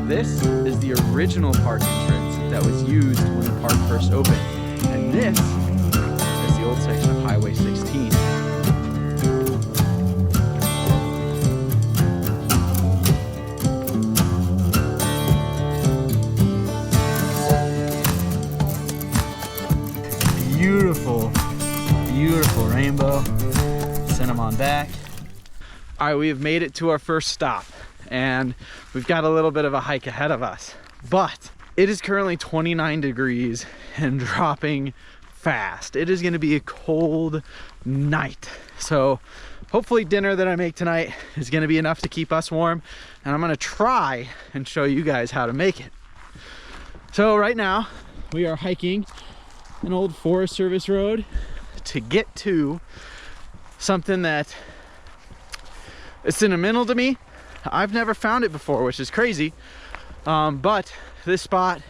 This is the original park entrance that was used when the park first opened. And this is the old section of Highway 16. Beautiful, beautiful rainbow. Send them on back. All right, we have made it to our first stop and we've got a little bit of a hike ahead of us, but it is currently 29 degrees and dropping fast. It is going to be a cold night. So hopefully dinner that I make tonight is going to be enough to keep us warm, and I'm going to try and show you guys how to make it. So right now we are hiking an old Forest Service road to get to something that is sentimental to me. I've never found it before, which is crazy, but this spot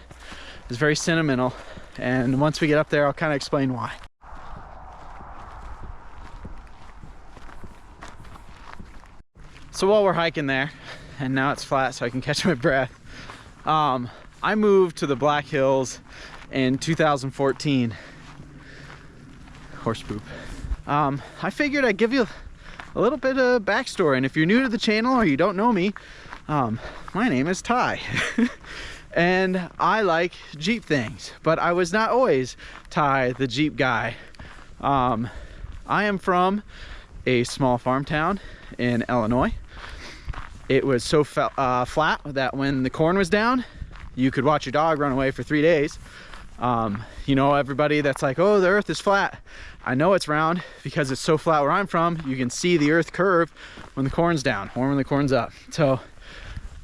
is very sentimental, and once we get up there I'll kind of explain why. So while we're hiking there, and now it's flat so I can catch my breath, I moved to the Black Hills in 2014. Horse poop. I figured I'd give you a little bit of backstory, and if you're new to the channel or you don't know me, my name is Ty. And I like Jeep things, but I was not always Ty the Jeep guy. I am from a small farm town in Illinois. It was so flat that when the corn was down, you could watch your dog run away for 3 days. You know, everybody that's like, oh, the earth is flat. I know it's round because it's so flat where I'm from. You can see the earth curve when the corn's down or when the corn's up. So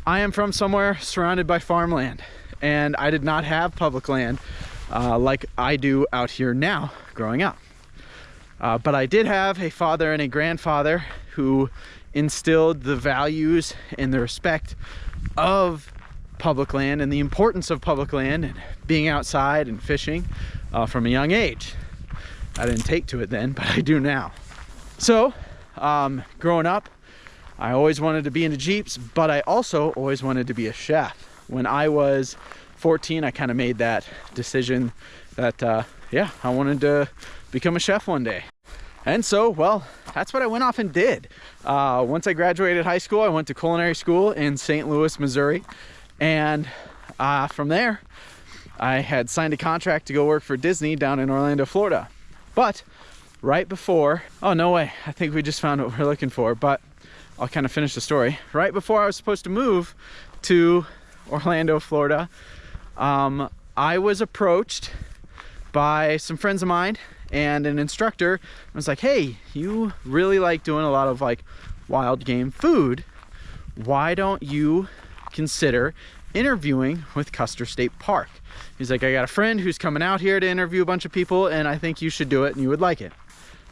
I am from somewhere surrounded by farmland, and I did not have public land like I do out here now growing up. But I did have a father and a grandfather who instilled the values and the respect of public land and the importance of public land and being outside and fishing from a young age. I didn't take to it then, but I do now. So growing up, I always wanted to be into Jeeps, but I also always wanted to be a chef. When I was 14, I kind of made that decision that yeah, I wanted to become a chef one day. And so, well, that's what I went off and did. Once I graduated high school, I went to culinary school in St. Louis, Missouri. And from there, I had signed a contract to go work for Disney down in Orlando, Florida. But right before, oh no way, I think we just found what we're looking for, but I'll kind of finish the story. Right before I was supposed to move to Orlando, Florida, I was approached by some friends of mine and an instructor. I was like, hey, you really like doing a lot of like wild game food. Why don't you consider interviewing with Custer State Park? He's like, I got a friend who's coming out here to interview a bunch of people, and I think you should do it and you would like it.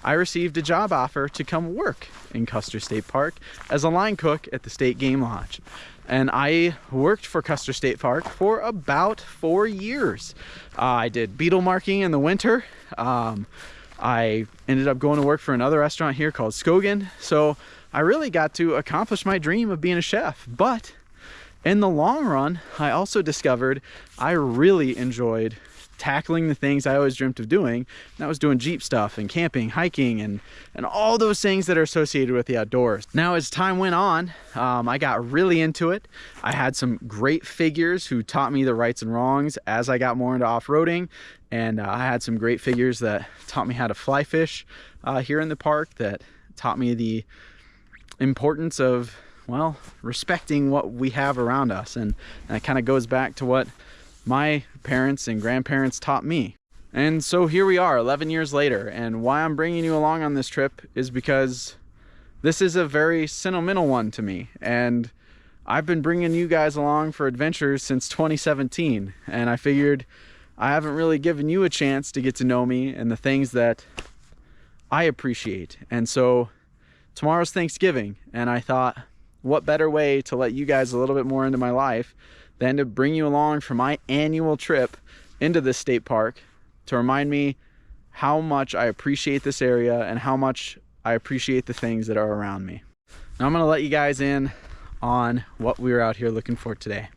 I received a job offer to come work in Custer State Park as a line cook at the State Game Lodge. And I worked for Custer State Park for about 4 years. I did beetle marking in the winter. I ended up going to work for another restaurant here called Skogan. So I really got to accomplish my dream of being a chef. But in the long run, I also discovered I really enjoyed tackling the things I always dreamt of doing. And that was doing Jeep stuff and camping, hiking, and all those things that are associated with the outdoors. Now, as time went on, I got really into it. I had some great figures who taught me the rights and wrongs as I got more into off-roading. And I had some great figures that taught me how to fly fish here in the park, that taught me the importance of, well, respecting what we have around us. And that kind of goes back to what my parents and grandparents taught me. And so here we are 11 years later, and why I'm bringing you along on this trip is because this is a very sentimental one to me, and I've been bringing you guys along for adventures since 2017, and I figured I haven't really given you a chance to get to know me and the things that I appreciate. And so tomorrow's Thanksgiving, and I thought, what better way to let you guys a little bit more into my life than to bring you along for my annual trip into this state park to remind me how much I appreciate this area and how much I appreciate the things that are around me. Now I'm gonna let you guys in on what we were out here looking for today.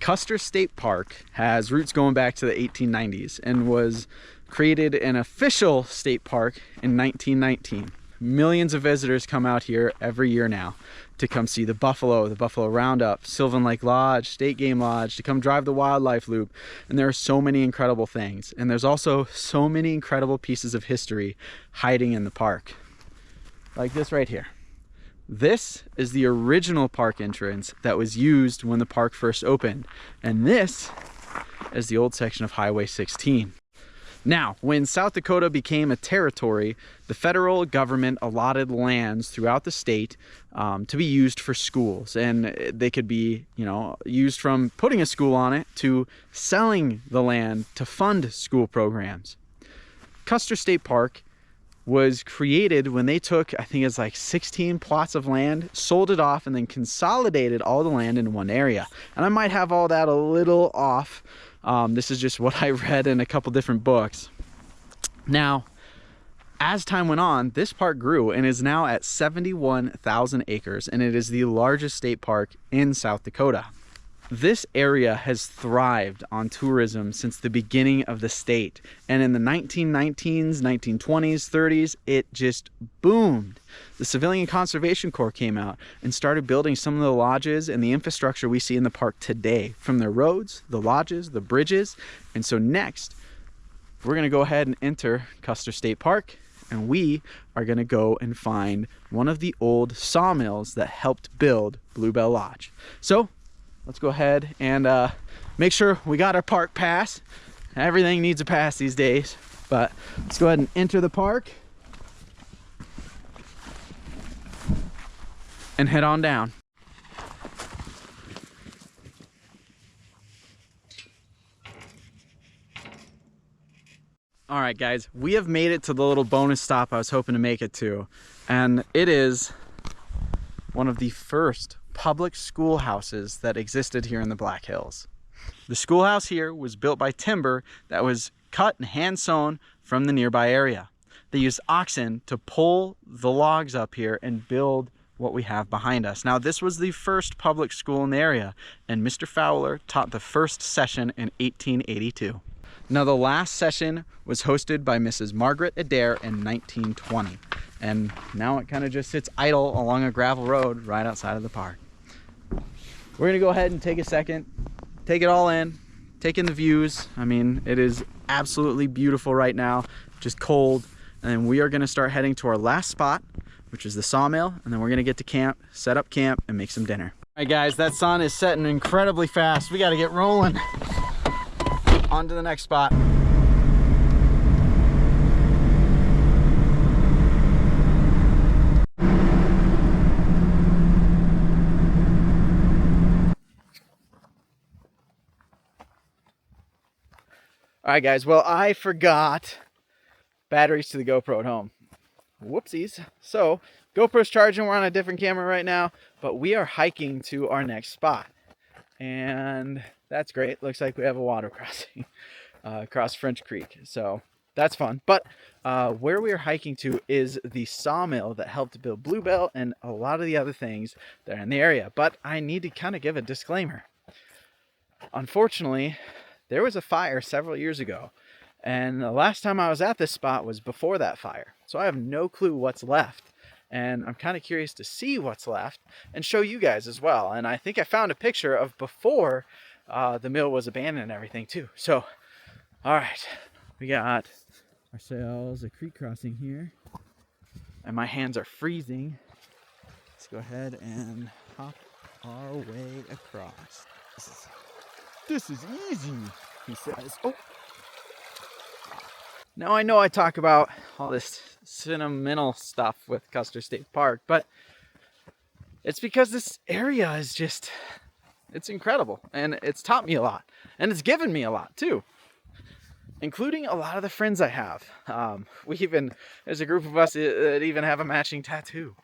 Custer State Park has roots going back to the 1890s and was created an official state park in 1919. Millions of visitors come out here every year now to come see the buffalo roundup, Sylvan Lake Lodge, State Game Lodge, to come drive the wildlife loop. And there are so many incredible things. And there's also so many incredible pieces of history hiding in the park. Like this right here. This is the original park entrance that was used when the park first opened. And this is the old section of Highway 16. Now, when South Dakota became a territory, the federal government allotted lands throughout the state to be used for schools. And they could be, used from putting a school on it to selling the land to fund school programs. Custer State Park was created when they took, I think it's like 16 plots of land, sold it off, and then consolidated all the land in one area. And I might have all that a little off. This is just what I read in a couple different books. Now, as time went on, this park grew and is now at 71,000 acres, and it is the largest state park in South Dakota. This area has thrived on tourism since the beginning of the state. And in the 1919s, 1920s, 30s, it just boomed. The Civilian Conservation Corps came out and started building some of the lodges and the infrastructure we see in the park today, from the roads, the lodges, the bridges. And so next, we're gonna go ahead and enter Custer State Park, and we are gonna go and find one of the old sawmills that helped build Bluebell Lodge. So, let's go ahead and make sure we got our park pass. Everything needs a pass these days, but let's go ahead and enter the park and head on down. All right, guys, we have made it to the little bonus stop I was hoping to make it to, and it is one of the first public schoolhouses that existed here in the Black Hills. The schoolhouse here was built by timber that was cut and hand sewn from the nearby area. They used oxen to pull the logs up here and build what we have behind us. Now, this was the first public school in the area, and Mr. Fowler taught the first session in 1882. Now, the last session was hosted by Mrs. Margaret Adair in 1920. And now it kind of just sits idle along a gravel road right outside of the park. We're gonna go ahead and take a second, take it all in, take in the views. I mean, it is absolutely beautiful right now, just cold. And then we are gonna start heading to our last spot, which is the sawmill. And then we're gonna get to camp, set up camp, and make some dinner. All right, guys, that sun is setting incredibly fast. We gotta get rolling. On to the next spot. All right, guys, well, I forgot batteries to the GoPro at home. Whoopsies. So GoPro's charging. We're on a different camera right now, but we are hiking to our next spot. And that's great. Looks like we have a water crossing across French Creek. So that's fun. But where we are hiking to is the sawmill that helped build Bluebell and a lot of the other things that are in the area. But I need to kind of give a disclaimer. Unfortunately, there was a fire several years ago, and the last time I was at this spot was before that fire. So I have no clue what's left, and I'm kind of curious to see what's left and show you guys as well. And I think I found a picture of before the mill was abandoned and everything too. So, all right, we got ourselves a creek crossing here, and my hands are freezing. Let's go ahead and hop our way across. This is easy, he says. Oh. Now, I know I talk about all this sentimental stuff with Custer State Park, but it's because this area is just, it's incredible, and it's taught me a lot, and it's given me a lot too, including a lot of the friends I have. There's a group of us that even have a matching tattoo.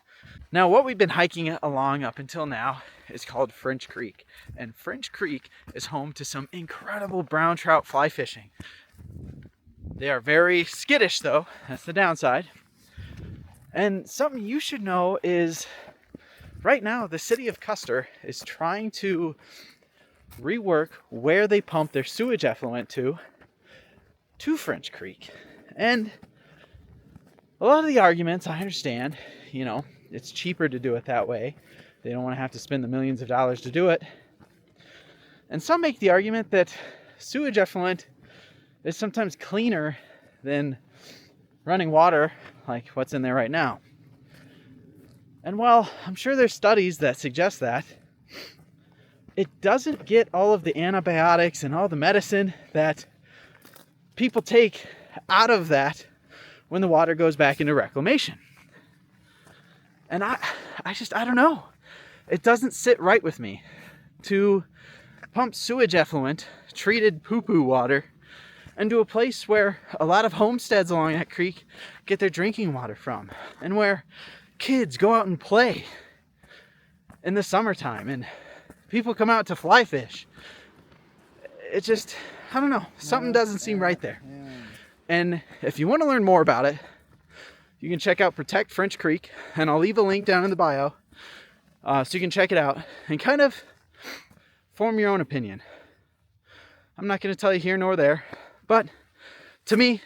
Now, what we've been hiking along up until now is called French Creek. And French Creek is home to some incredible brown trout fly fishing. They are very skittish though, that's the downside. And something you should know is right now the city of Custer is trying to rework where they pump their sewage effluent to French Creek. And a lot of the arguments, I understand, you know, it's cheaper to do it that way. They don't want to have to spend the millions of dollars to do it. And some make the argument that sewage effluent is sometimes cleaner than running water like what's in there right now. And while I'm sure there's studies that suggest that, it doesn't get all of the antibiotics and all the medicine that people take out of that when the water goes back into reclamation. And I don't know. It doesn't sit right with me to pump sewage effluent, treated poo-poo water, into a place where a lot of homesteads along that creek get their drinking water from, and where kids go out and play in the summertime, and people come out to fly fish. It just, I don't know, something doesn't seem right there. And if you want to learn more about it, you can check out Protect French Creek, and I'll leave a link down in the bio so you can check it out and kind of form your own opinion. I'm not going to tell you here nor there, but to me,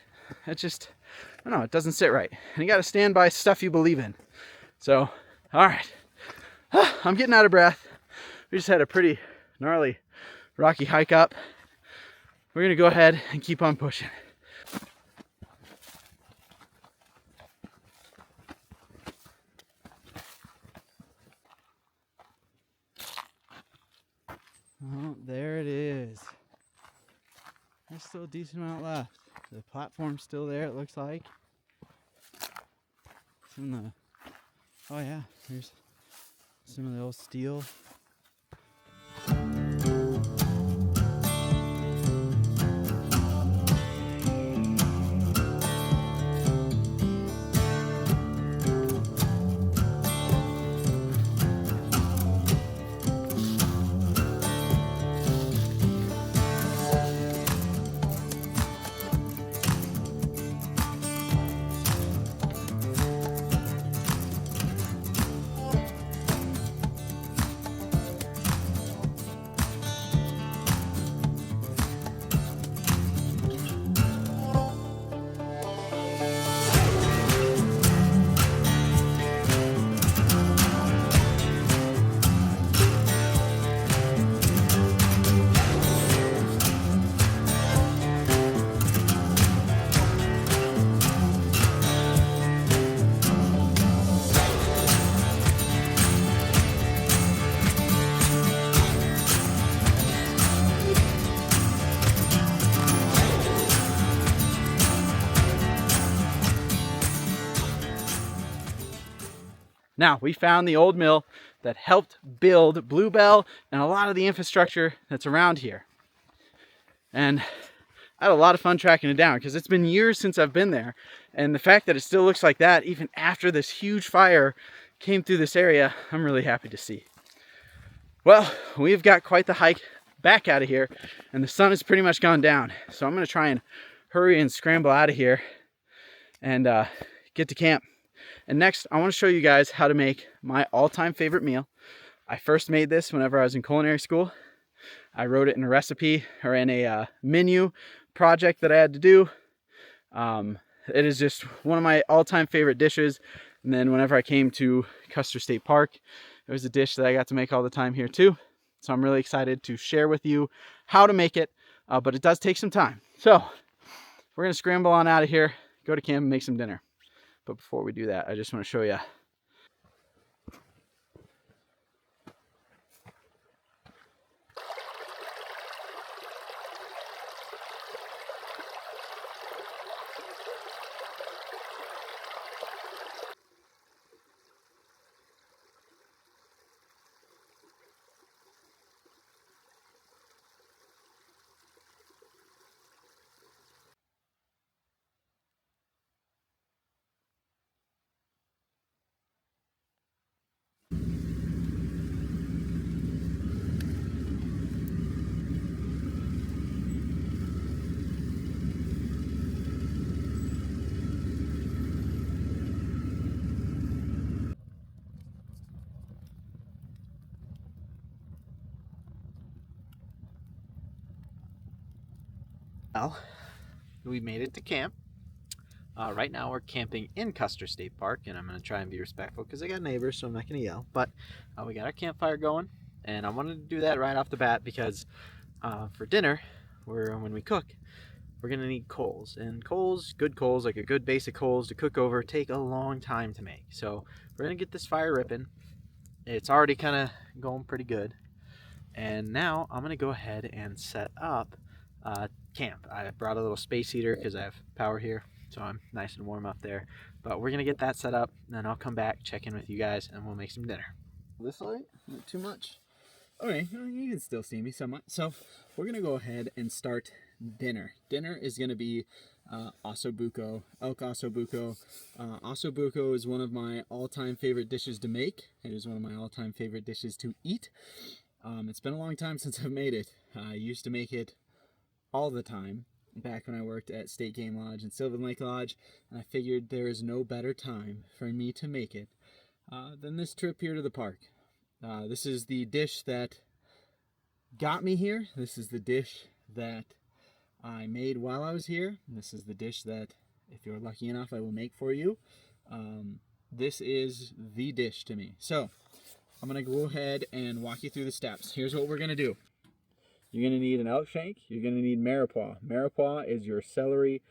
it just, I don't know, it doesn't sit right. And you got to stand by stuff you believe in. So, all right, I'm getting out of breath. We just had a pretty gnarly, rocky hike up. We're going to go ahead and keep on pushing. Oh, there it is. There's still a decent amount left. The platform's still there, it looks like. Oh yeah, there's some of the old steel. Now, we found the old mill that helped build Bluebell and a lot of the infrastructure that's around here. And I had a lot of fun tracking it down because it's been years since I've been there. And the fact that it still looks like that, even after this huge fire came through this area, I'm really happy to see. Well, we've got quite the hike back out of here, and the sun has pretty much gone down. So I'm going to try and hurry and scramble out of here and get to camp. And next, I want to show you guys how to make my all-time favorite meal. I first made this whenever I was in culinary school. I wrote it in a recipe or in a menu project that I had to do. It is just one of my all-time favorite dishes. And then whenever I came to Custer State Park, it was a dish that I got to make all the time here too. So I'm really excited to share with you how to make it, but it does take some time. So we're going to scramble on out of here, go to camp and make some dinner. But before we do that, I just want to show you. Well, we made it to camp. Right now we're camping in Custer State Park, and I'm going to try and be respectful because I got neighbors, so I'm not going to yell. But we got our campfire going, and I wanted to do that right off the bat because for dinner, when we cook, we're going to need coals. And coals, good coals, like a good basic coals to cook over, take a long time to make. So we're going to get this fire ripping. It's already kind of going pretty good. And now I'm going to go ahead and set up camp. I brought a little space heater because I have power here, so I'm nice and warm up there. But we're going to get that set up, and then I'll come back, check in with you guys, and we'll make some dinner. This light? Not too much? Okay, you can still see me somewhat. So we're going to go ahead and start dinner. Dinner is going to be osso buco, elk osso buco. Osso buco is one of my all-time favorite dishes to make. It is one of my all-time favorite dishes to eat. It's been a long time since I've made it. I used to make it all the time back when I worked at State Game Lodge and Sylvan Lake Lodge, and I figured there is no better time for me to make it than this trip here to the park. This is the dish that got me here. This is the dish that I made while I was here. This is the dish that, if you're lucky enough, I will make for you. This is the dish to me. So I'm going to go ahead and walk you through the steps. Here's what we're going to do. You're going to need an elk shank. You're going to need mirepoix. Mirepoix is your celery,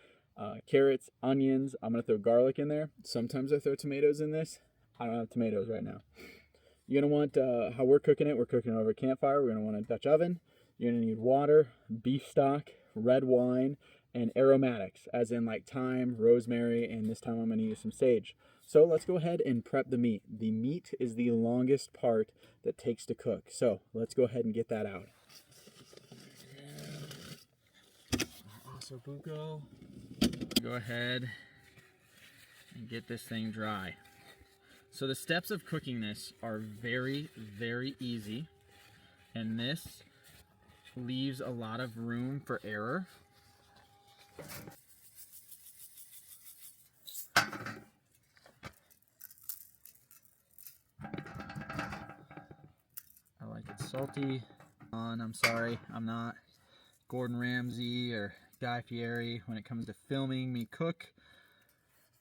carrots, onions. I'm going to throw garlic in there. Sometimes I throw tomatoes in this. I don't have tomatoes right now. You're going to want, how we're cooking it over a campfire. We're going to want a Dutch oven. You're going to need water, beef stock, red wine, and aromatics, as in like thyme, rosemary, and this time I'm going to use some sage. So let's go ahead and prep the meat. The meat is the longest part that takes to cook. So let's go ahead and get that out. Osso buco. Go ahead and get this thing dry. So the steps of cooking this are very, very easy, and this leaves a lot of room for error. I like it salty. I'm sorry, I'm not Gordon Ramsay or Guy Fieri when it comes to filming me cook.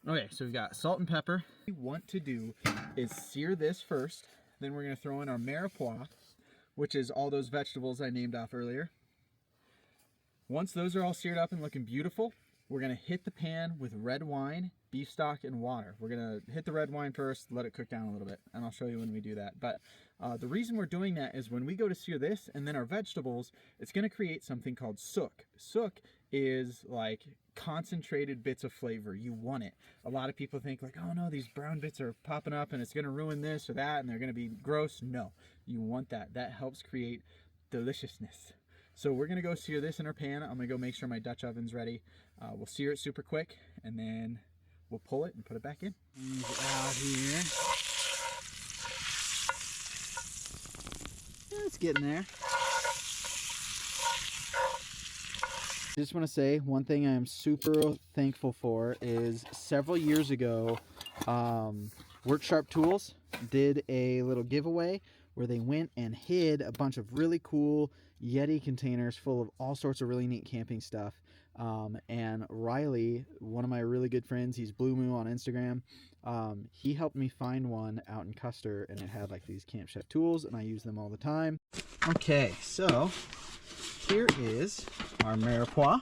Okay, so we've got salt and pepper. What we want to do is sear this first, then we're going to throw in our mirepoix, which is all those vegetables I named off earlier. Once those are all seared up and looking beautiful, we're going to hit the pan with red wine, beef stock, and water. We're going to hit the red wine first, let it cook down a little bit, and I'll show you when we do that. But the reason we're doing that is when we go to sear this and then our vegetables, it's going to create something called sook. Sook is like concentrated bits of flavor. You want it. A lot of people think like, oh no, these brown bits are popping up and it's going to ruin this or that and they're going to be gross. No, you want that. That helps create deliciousness. So we're going to go sear this in our pan. I'm going to go make sure my Dutch oven's ready. We'll sear it super quick and then we'll pull it and put it back in. Out here. It's getting there. I just want to say one thing I am super thankful for is several years ago, Work Sharp Tools did a little giveaway where they went and hid a bunch of really cool Yeti containers full of all sorts of really neat camping stuff. And Riley, one of my really good friends, he's Blue Moo on Instagram, he helped me find one out in Custer, and it had like these Camp Chef tools, and I use them all the time. Okay, so here is our mirepoix.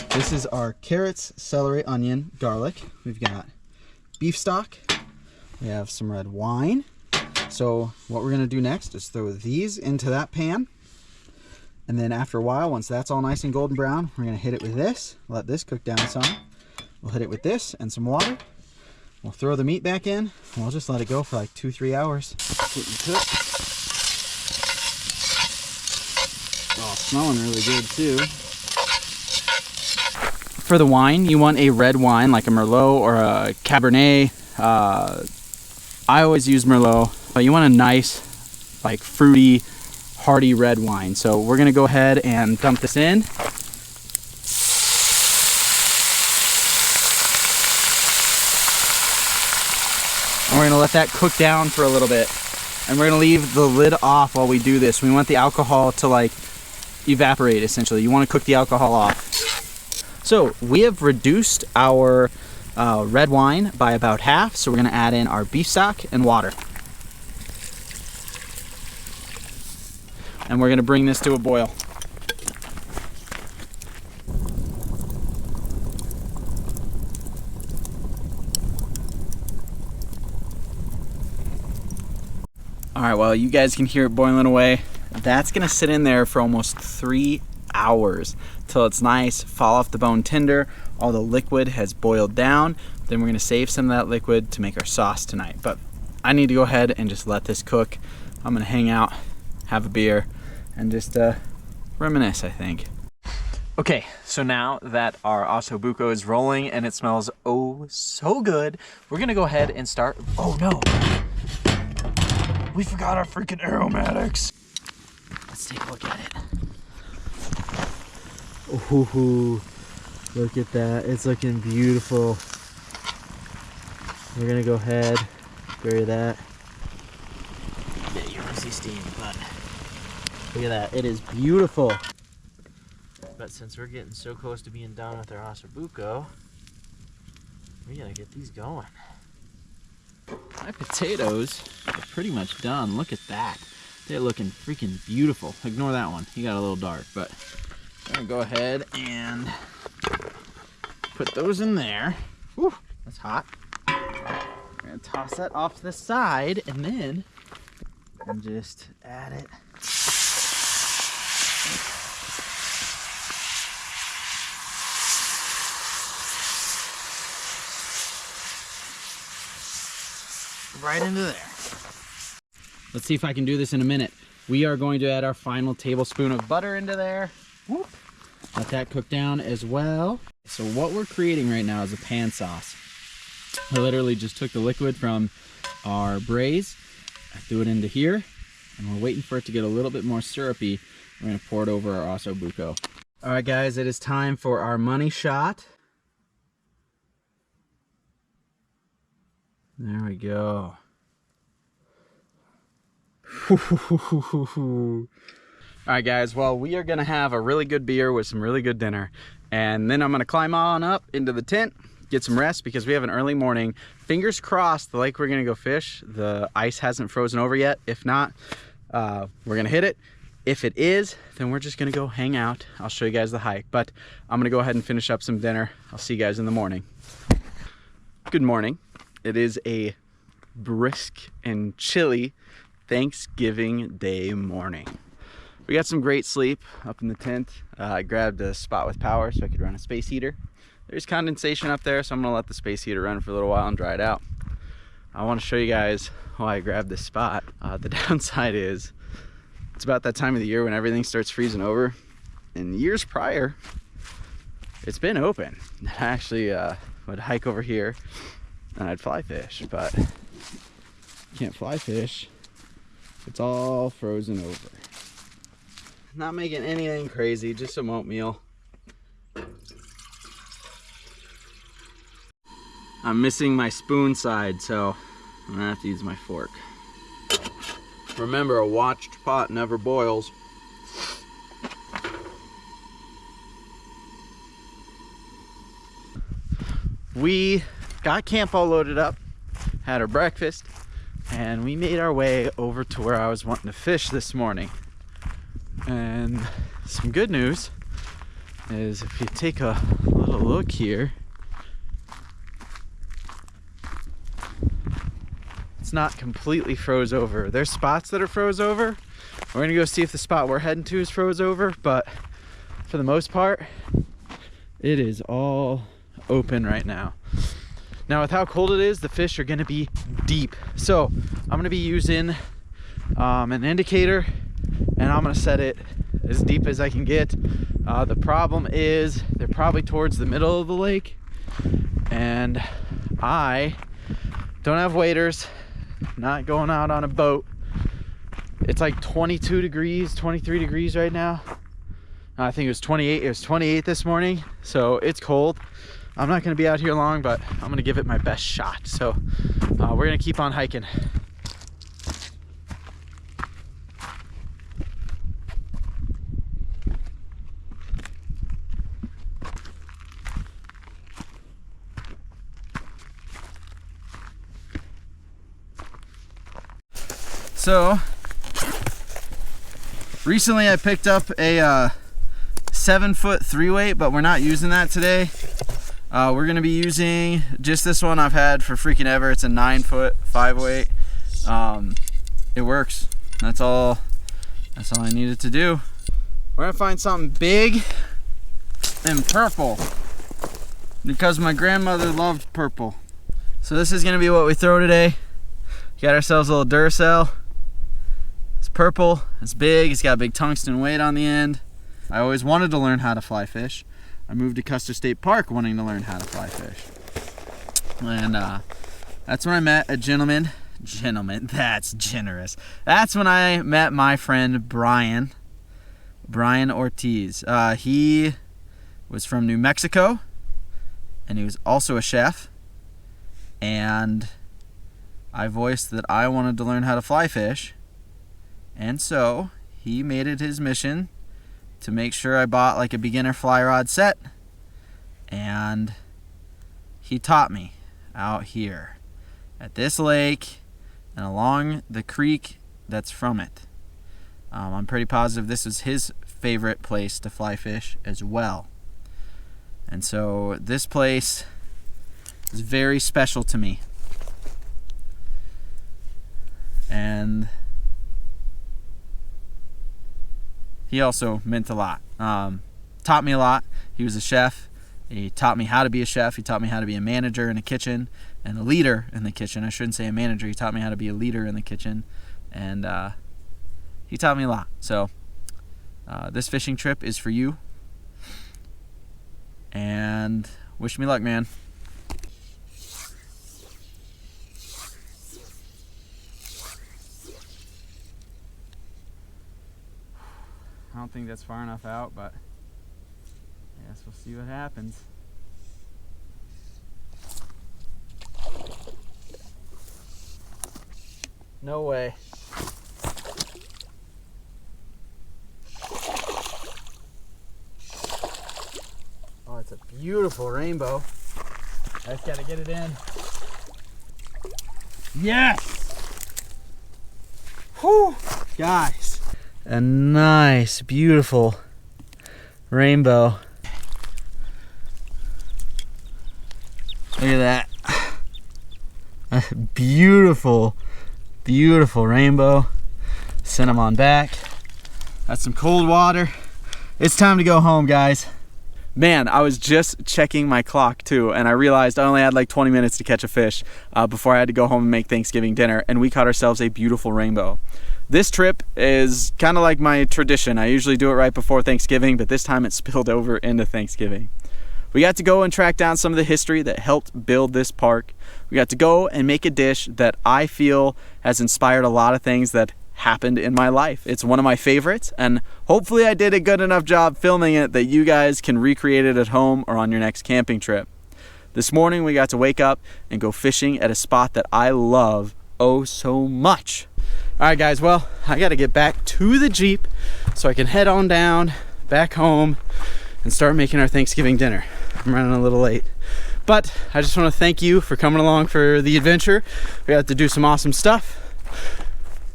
This is our carrots, celery, onion, garlic. We've got beef stock. We have some red wine. So what we're going to do next is throw these into that pan. And then after a while, once that's all nice and golden brown, we're going to hit it with this. Let this cook down some. We'll hit it with this and some water. We'll throw the meat back in. And we'll just let it go for like 2-3 hours. Getting cooked. Oh, smelling really good too. For the wine, you want a red wine like a Merlot or a Cabernet. I always use Merlot, but you want a nice, like fruity, hearty red wine. So we're gonna go ahead and dump this in. And we're gonna let that cook down for a little bit. And we're gonna leave the lid off while we do this. We want the alcohol to like evaporate essentially. You want to cook the alcohol off. So we have reduced our red wine by about half, so we're going to add in our beef stock and water. And we're going to bring this to a boil. All right, well, you guys can hear it boiling away. That's gonna sit in there for almost 3 hours till it's nice, fall off the bone tender, all the liquid has boiled down. Then we're gonna save some of that liquid to make our sauce tonight. But I need to go ahead and just let this cook. I'm gonna hang out, have a beer, and just reminisce, I think. Okay, so now that our osso buco is rolling and it smells oh so good, we're gonna go ahead and start. Oh no! We forgot our freaking aromatics. Let's take a look at it. Ooh, look at that. It's looking beautiful. We're gonna go ahead, bury that. Yeah, you want to see steam, but look at that. It is beautiful. But since we're getting so close to being done with our osso buco, we gotta get these going. My potatoes are pretty much done. Look at that. They're looking freaking beautiful. Ignore that one. He got a little dark, but I'm gonna go ahead and put those in there. Whew, that's hot. We're gonna toss that off to the side and then just add it. Right into there. Let's see if I can do this in a minute. We are going to add our final tablespoon of butter into there. Whoop. Let that cook down as well. So what we're creating right now is a pan sauce. I literally just took the liquid from our braise, I threw it into here, and we're waiting for it to get a little bit more syrupy. We're gonna pour it over our osso buco. All right guys, it is time for our money shot. There we go. All right guys, well, we are gonna have a really good beer with some really good dinner, and then I'm gonna climb on up into the tent, get some rest because we have an early morning. Fingers crossed the lake we're gonna go fish, the ice hasn't frozen over yet. If not, we're gonna hit it. If it is, then we're just gonna go hang out. I'll show you guys the hike, but I'm gonna go ahead and finish up some dinner. I'll see you guys in the morning. Good morning. It is a brisk and chilly Thanksgiving Day morning. We got some great sleep up in the tent. I grabbed a spot with power so I could run a space heater. There's condensation up there, so I'm gonna let the space heater run for a little while and dry it out. I wanna show you guys why I grabbed this spot. The downside is it's about that time of the year when everything starts freezing over. In years prior, it's been open. I actually would hike over here and I'd fly fish, but can't fly fish. It's all frozen over. Not making anything crazy, just some oatmeal. I'm missing my spoon side, so I'm gonna have to use my fork. Remember, a watched pot never boils. We got camp all loaded up, had our breakfast, and we made our way over to where I was wanting to fish this morning. And some good news is if you take a little look here, it's not completely froze over. There's spots that are froze over. We're gonna go see if the spot we're heading to is froze over, but for the most part, it is all open right now. Now with how cold it is, the fish are gonna be deep. So I'm gonna be using an indicator and I'm gonna set it as deep as I can get. The problem is they're probably towards the middle of the lake and I don't have waders, not going out on a boat. It's like 22 degrees, 23 degrees right now. I think it was 28. It was 28 this morning, so it's cold. I'm not gonna be out here long, but I'm gonna give it my best shot. So we're gonna keep on hiking. So recently I picked up a 7-foot 3-weight, but we're not using that today. We're gonna be using just this one I've had for freaking ever. It's a 9-foot 5-weight. It works. That's all I needed to do. We're gonna find something big and purple because my grandmother loved purple. So this is gonna be what we throw today. Got ourselves a little Duracell. It's purple, it's big, it's got a big tungsten weight on the end. I always wanted to learn how to fly fish. I moved to Custer State Park wanting to learn how to fly fish. And that's when I met a gentleman, that's generous. That's when I met my friend Brian Ortiz. He was from New Mexico, and he was also a chef. And I voiced that I wanted to learn how to fly fish. And so he made it his mission to make sure I bought like a beginner fly rod set, and he taught me out here at this lake and along the creek that's from it. I'm pretty positive this is his favorite place to fly fish as well. And so this place is very special to me. And he also meant a lot. Taught me a lot. He was a chef. He taught me how to be a chef. He taught me how to be a manager in a kitchen and a leader in the kitchen. I shouldn't say a manager. He taught me how to be a leader in the kitchen. And he taught me a lot. So this fishing trip is for you. And wish me luck, man. I don't think that's far enough out, but I guess we'll see what happens. No way. Oh, it's a beautiful rainbow. I just gotta get it in. Yes! Whew! Guys. A nice, beautiful rainbow. Look at that. A beautiful, beautiful rainbow. Send them on back. That's some cold water. It's time to go home, guys. Man, I was just checking my clock too, and I realized I only had like 20 minutes to catch a fish before I had to go home and make Thanksgiving dinner, and we caught ourselves a beautiful rainbow. This trip is kind of like my tradition. I usually do it right before Thanksgiving, but this time it spilled over into Thanksgiving. We got to go and track down some of the history that helped build this park. We got to go and make a dish that I feel has inspired a lot of things that happened in my life. It's one of my favorites, and hopefully I did a good enough job filming it that you guys can recreate it at home or on your next camping trip. This morning we got to wake up and go fishing at a spot that I love oh so much. All right, guys, well, I got to get back to the Jeep so I can head on down back home and start making our Thanksgiving dinner. I'm running a little late, but I just want to thank you for coming along for the adventure. We got to do some awesome stuff,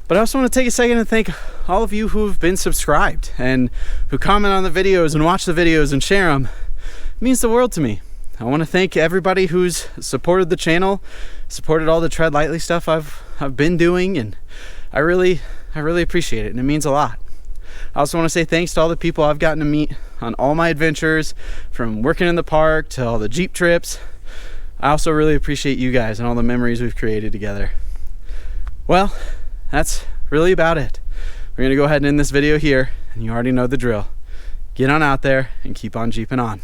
but I also want to take a second and thank all of you who have been subscribed and who comment on the videos and watch the videos and share them. It means the world to me. I want to thank everybody who's supported the channel, supported all the Tread Lightly stuff I've been doing, and I really appreciate it, and it means a lot. I also want to say thanks to all the people I've gotten to meet on all my adventures, from working in the park to all the Jeep trips. I also really appreciate you guys and all the memories we've created together. Well, that's really about it. We're gonna go ahead and end this video here, and you already know the drill. Get on out there and keep on Jeeping on.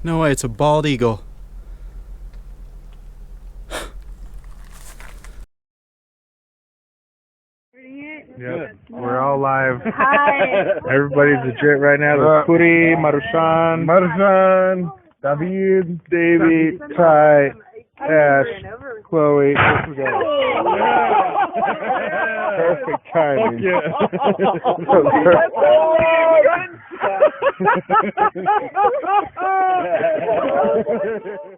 No way, it's a bald eagle. Yep, we're all live. Hi. Everybody's legit right now. There's Puri, Marushan, David, Davey, Ty, Ash, Chloe. Let's go. Perfect timing. Fuck yeah.